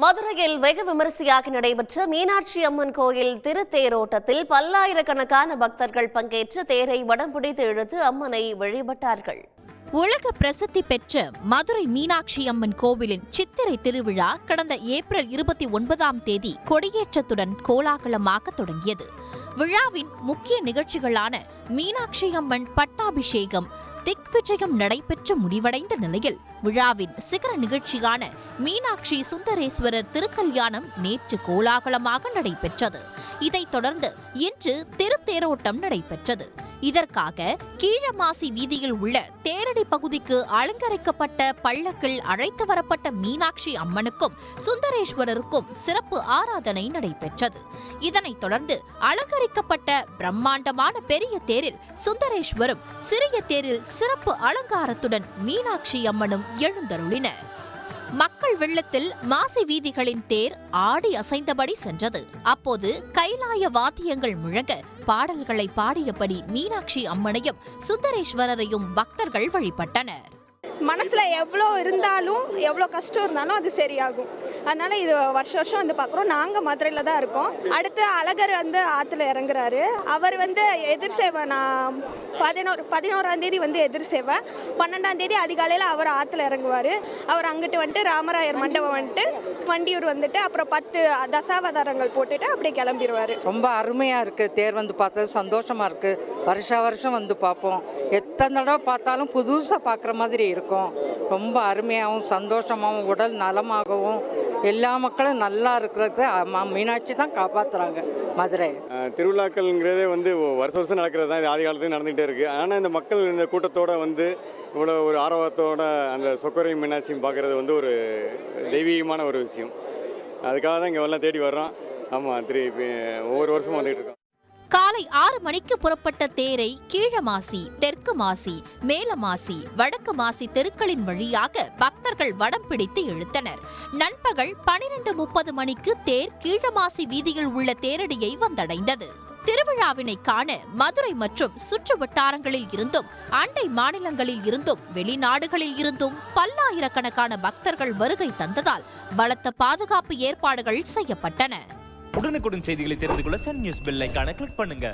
மதுரையில் வெகு விமரிசையாக நடைபெற்ற மீனாட்சி அம்மன் கோயில் திருத்தேரோட்டத்தில் பல்லாயிரக்கணக்கான பக்தர்கள் பங்கேற்று தேரை வடம் பிடித்து இழுத்து அம்மனை வழிபட்டார்கள். உலக பிரசித்தி பெற்ற மதுரை மீனாட்சி அம்மன் கோவிலின் சித்திரை திருவிழா கடந்த ஏப்ரல் 29ஆம் தேதி கொடியேற்றத்துடன் கோலாகலமாக தொடங்கியது. விழாவின் முக்கிய நிகழ்ச்சிகளான மீனாட்சி அம்மன் பட்டாபிஷேகம், திக்விஜயம் நடைபெற்று முடிவடைந்த நிலையில் விழாவின் சிகர நிகழ்ச்சியான மீனாட்சி சுந்தரேஸ்வரர் திருக்கல்யாணம் நேற்று கோலாகலமாக நடைபெற்றது. இதைத் தொடர்ந்து இன்று திருத்தேரோட்டம் நடைபெற்றது. இதற்காக கீழமாசி வீதியில் உள்ள தேரடி பகுதிக்கு அலங்கரிக்கப்பட்ட பல்லக்கில் அழைத்து வரப்பட்ட மீனாட்சி அம்மனுக்கும் சுந்தரேஸ்வரருக்கும் சிறப்பு ஆராதனை நடைபெற்றது. இதனைத் தொடர்ந்து அலங்கரிக்கப்பட்ட பிரம்மாண்டமான பெரிய தேரில் சுந்தரேஸ்வரும், சிறிய தேரில் சிறப்பு அலங்காரத்துடன் மீனாட்சி அம்மனும் எழுந்தருளினர். மக்கள் வெள்ளத்தில் மாசி வீதிகளின் தேர் ஆடி அசைந்தபடி சென்றது. அப்போது கைலாய வாத்தியங்கள் முழங்க பாடல்களை பாடியபடி மீனாட்சி அம்மனையும் சுந்தரேஸ்வரரையும் பக்தர்கள் வழிபட்டனர். மனசுல எவ்வளோ இருந்தாலும் எவ்வளோ கஷ்டம் இருந்தாலும் அது சரியாகும். அதனால இது வருஷம் வருஷம் வந்து பார்க்குறோம். நாங்கள் மதுரையில் தான் இருக்கோம். அடுத்து அழகர் வந்து ஆற்றுல இறங்குறாரு. அவர் வந்து எதிர் சேவை, நான் 11ஆம் தேதி வந்து எதிர் சேவை, 12ஆம் தேதி அதிகாலையில் அவர் ஆற்றுல இறங்குவார். அவர் அங்கிட்டு வந்துட்டு ராமராயர் மண்டபம் வந்துட்டு வண்டியூர் வந்துட்டு அப்புறம் 10 தசாவதாரங்கள் போட்டுட்டு அப்படியே கிளம்பிடுவார். ரொம்ப அருமையாக இருக்குது. தேர் வந்து பார்த்தது சந்தோஷமாக இருக்குது. வருஷம் வந்து பார்ப்போம். எத்தனை தடவை பார்த்தாலும் புதுசாக பார்க்குற மாதிரி இருக்கும். ரொம்ப அருமையாகவும் சந்தோஷமாகவும் உடல் நலமாகவும் எல்லா மக்களும் நல்லா இருக்கிறதுக்கு மீனாட்சி தான் காப்பாற்றுறாங்க. மதுரை திருவிழாக்கள்ங்கிறதே வந்து வருஷம் நடக்கிறது தான். இது ஆதி காலத்துலேயும் நடந்துகிட்டே இருக்குது. ஆனால் இந்த மக்கள் இந்த கூட்டத்தோடு வந்து இவ்வளோ ஒரு ஆர்வத்தோட அந்த சொக்கரையும் மீனாட்சியும் பார்க்குறது வந்து ஒரு தெய்வீகமான ஒரு விஷயம். அதுக்காக தான் இங்கே எல்லாம் தேடி வர்றோம். ஆமாம், ஒவ்வொரு வருஷமும் வந்துகிட்டு இருக்கோம். காலை 6 மணிக்கு புறப்பட்ட தேரை கீழமாசி, தெற்கு மாசி, மேலமாசி, வடக்கு மாசி தெருக்களின் வழியாக பக்தர்கள் வடம் பிடித்து இழுத்தனர். நண்பகல் 12:30 மணிக்கு தேர் கீழமாசி வீதியில் உள்ள தேரடியை வந்தடைந்தது. திருவிழாவினை காண மதுரை மற்றும் சுற்று வட்டாரங்களில் இருந்தும், அண்டை மாநிலங்களில் இருந்தும், வெளிநாடுகளில் இருந்தும் பல்லாயிரக்கணக்கான பக்தர்கள் வருகை தந்ததால் பலத்த பாதுகாப்பு ஏற்பாடுகள் செய்யப்பட்டன. உடனுக்குடன் செய்திகளை தெரிந்து கொள்ள சன் நியூஸ் பெல் ஐகானை கிளிக் பண்ணுங்க.